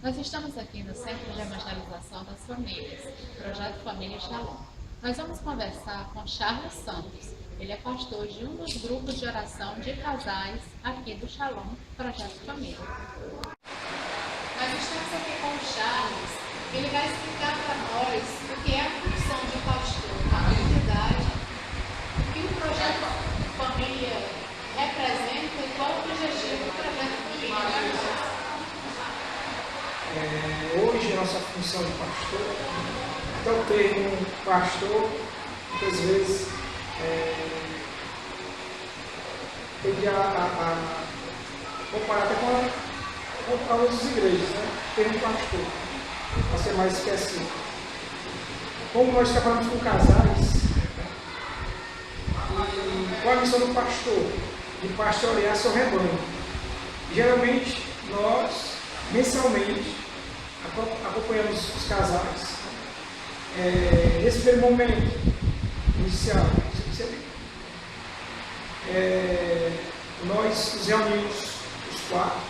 Nós estamos aqui no Centro de Evangelização das Famílias, Projeto Família Shalom. Nós vamos conversar com Charles Santos. Ele é pastor de um dos grupos de oração de casais aqui do Shalom, Projeto Família. Nós estamos aqui com o Charles. Ele vai explicar para nós o que é a função de pastor na comunidade, o que o Projeto Família representa e qual o objetivo do Projeto Família. Hoje a nossa função de pastor, até o termo pastor, muitas vezes tende a comparar até com outras igrejas, né? O termo pastor, para ser mais esquecido. Como nós trabalhamos com casais, e qual a missão do pastor? De pastorear seu rebanho. Geralmente nós, mensalmente, acompanhamos os casais. Nesse primeiro momento inicial, nós nos reunimos os quatro,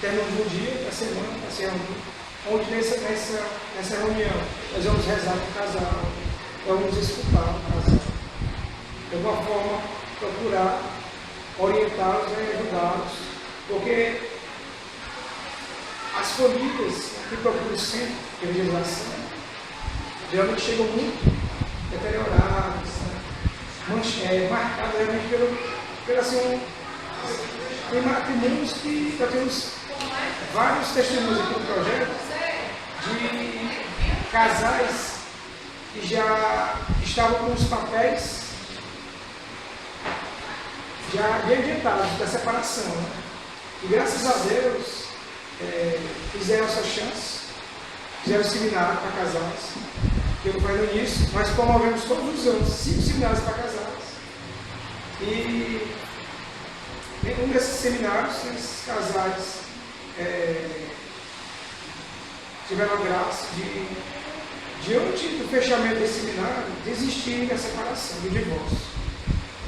terminamos o dia da semana para se reunir, onde nessa reunião nós vamos rezar com o casal, vamos escutar o casal, de alguma forma procurar orientá-los e ajudá-los, porque as famílias que procuram o centro de evangelização geralmente chegam muito deterioradas, marcadas realmente pelo assim, tem matrimônios que já temos vários testemunhos aqui no projeto de casais que já estavam com os papéis já bem adiantados da separação, né? E graças a Deus fizeram essa chance, fizeram seminário para casais, que eu não falei no início, nós promovemos todos os anos 5 seminários para casais. E em um desses seminários, esses casais tiveram a graça de, diante do fechamento desse seminário, desistirem da separação, do divórcio.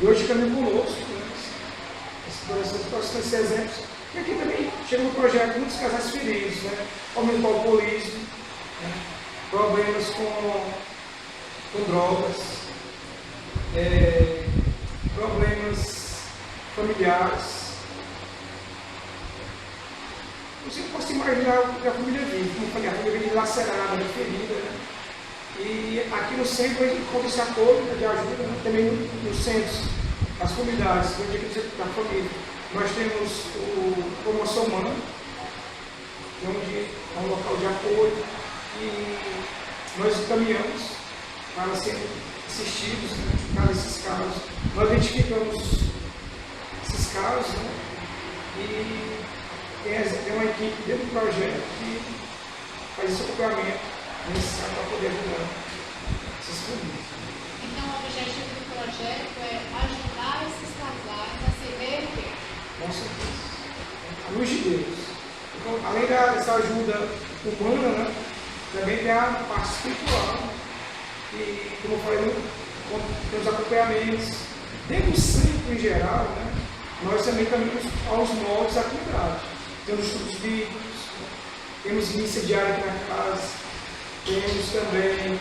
E hoje caminham conosco, né? Esses exemplos. E aqui também chega no projeto muitos casais feridos, né? Aumento do alcoolismo, né? Problemas com drogas, problemas familiares. Você pode imaginar o que a família vive, como eu falei, a família vive lacerada, ferida, né? E aqui no centro a gente encontra esse apoio de ajuda, né? Também nos centros, as comunidades, no dia da família. Nós temos o Promoção Humana, onde é um local de apoio e nós encaminhamos para serem assistidos, né, em cada desses casos. Nós identificamos esses casos, né, e tem uma equipe dentro do projeto que faz esse acompanhamento necessário para poder ajudar essas famílias. Então o objetivo do projeto é ajudar esses casais a se reerguer. Com certeza. A luz de Deus. Então, além dessa ajuda humana, né, também tem a parte espiritual. Né? E, como eu falei, temos acompanhamentos. Dentro do centro em geral, né, nós também caminhamos aos moldes da comunidade. Temos estudos bíblicos, temos missa diária aqui na casa, temos também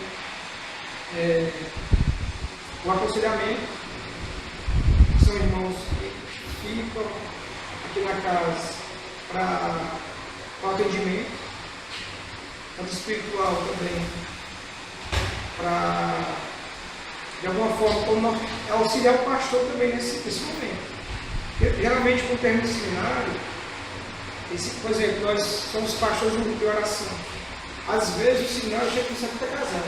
o aconselhamento, que são irmãos que ficam aqui na casa para o atendimento, tanto espiritual também, para, de alguma forma, auxiliar o pastor também nesse momento. Geralmente, com o término do seminário, por exemplo, nós somos pastores de um grupo de oração. Às vezes, o seminário chega com 70 casais.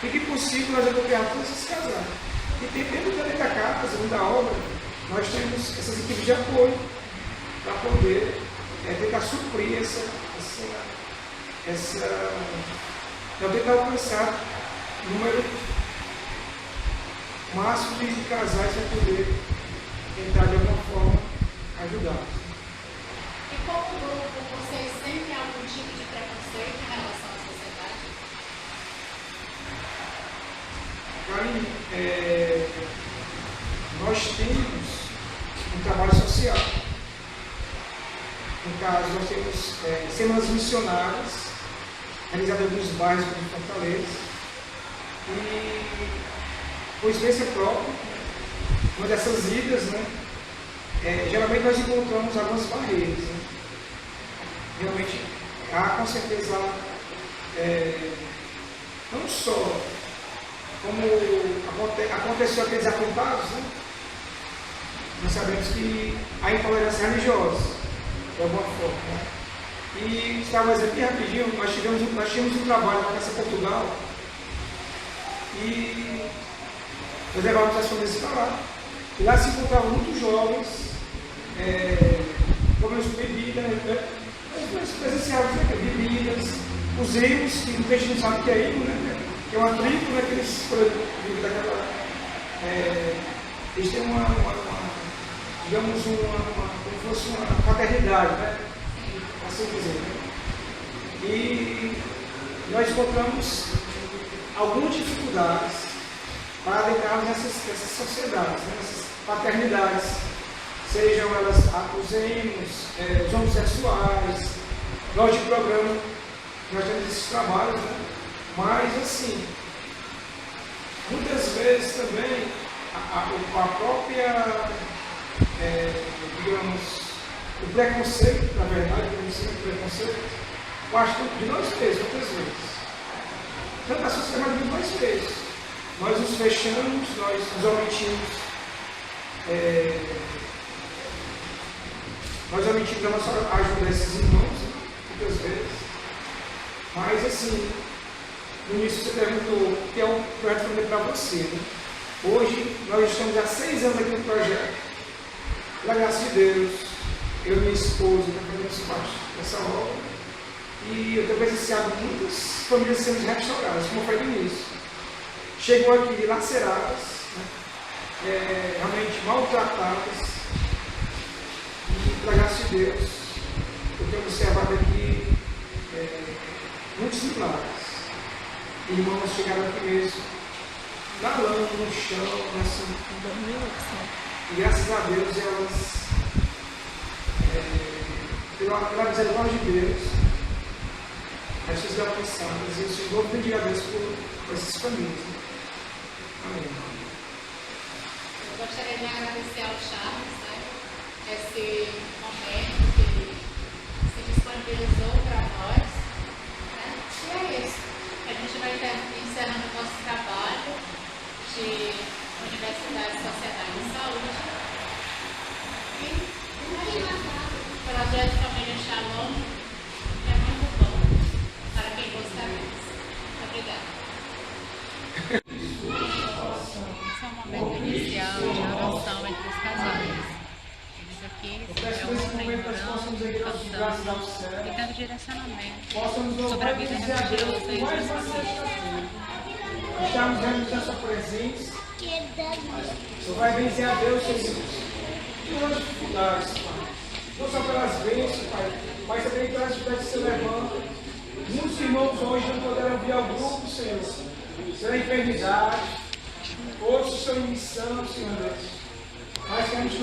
Fica impossível nós acompanhar todos esses casais. E dentro da casa, dentro da obra, nós temos essas equipes de apoio para poder tentar suprir para tentar alcançar o número máximo de casais para poder tentar de alguma forma ajudar. E como grupo, vocês sentem algum tipo de preconceito em relação à sociedade? Karen, nós temos um trabalho social. No caso, nós temos semanas missionárias, realizadas em alguns bairros de Fortaleza. E, por experiência própria, uma dessas idas, né, geralmente nós encontramos algumas barreiras. Né? Realmente, há com certeza, não só como aconteceu aqueles atentados, né? Nós sabemos que há intolerância religiosa, de alguma forma. Né? E, estava um exemplo bem rapidinho, nós tínhamos um trabalho na Praça Portugal e nós levávamos as famílias para lá. E lá se encontravam muitos jovens, problemas com bebida, nós presenciávamos bebidas, os emos, que o peixe não sabe o que é emo, né? Que é uma tribo, né? Que eles vivem daquela. Eles têm digamos, como se fosse uma fraternidade, né? Assim dizer. Né? E nós encontramos algumas dificuldades para adentrarmos nessas sociedades, né? Nessas fraternidades, sejam elas os emos, os homossexuais. Nós de programa, nós temos esses trabalhos, né? Mas assim, muitas vezes também a própria, digamos, o preconceito, na verdade, o preconceito, parte de nós mesmos, muitas vezes. Tanto a sociedade de nós mesmos. Nós nos fechamos, nós nos omitimos. Nós omitimos a nossa ajuda a esses irmãos, né? Muitas vezes. Mas assim, no início você perguntou o que é um projeto Família para você. Né? Hoje nós estamos há 6 anos aqui no projeto. Pela graça de Deus, eu e minha esposa fazemos parte dessa obra. E eu tenho presenciado muitas famílias sendo restauradas, como foi no início. Chegam aqui laceradas, né? Realmente maltratadas. E pela graça de Deus, eu tenho observado aqui muitos milagres. Irmãos chegaram aqui mesmo, na lama, no chão, assim, e graças a Deus elas, pela misericórdia de Deus, elas foram alcançadas. E eu sou louco de Deus por essas famílias. Né? Amém. Eu gostaria de agradecer ao Charles, né? Esse momento que ele se disponibilizou para nós. Né? E é isso. A gente vai encerrando o nosso trabalho de Universidade, Sociedade e Saúde. E o projeto Família Shalom é muito bom para quem gosta disso. Obrigada. Esse é o momento inicial de oração entre os casais. Eles aqui se reúnem, cantando e dando direcionamento sobre a vida religiosa e das famílias. Estamos diante da sua presença. Você vai benzer a Deus, Jesus. Pelas dificuldades, Pai. Não só pelas bênçãos, Pai, mas também pelas dificuldades que você levanta. Muitos irmãos hoje não puderam vir ao grupo, Senhor. Pela enfermidade. Outros estão em missão, Senhor Deus. Mas queremos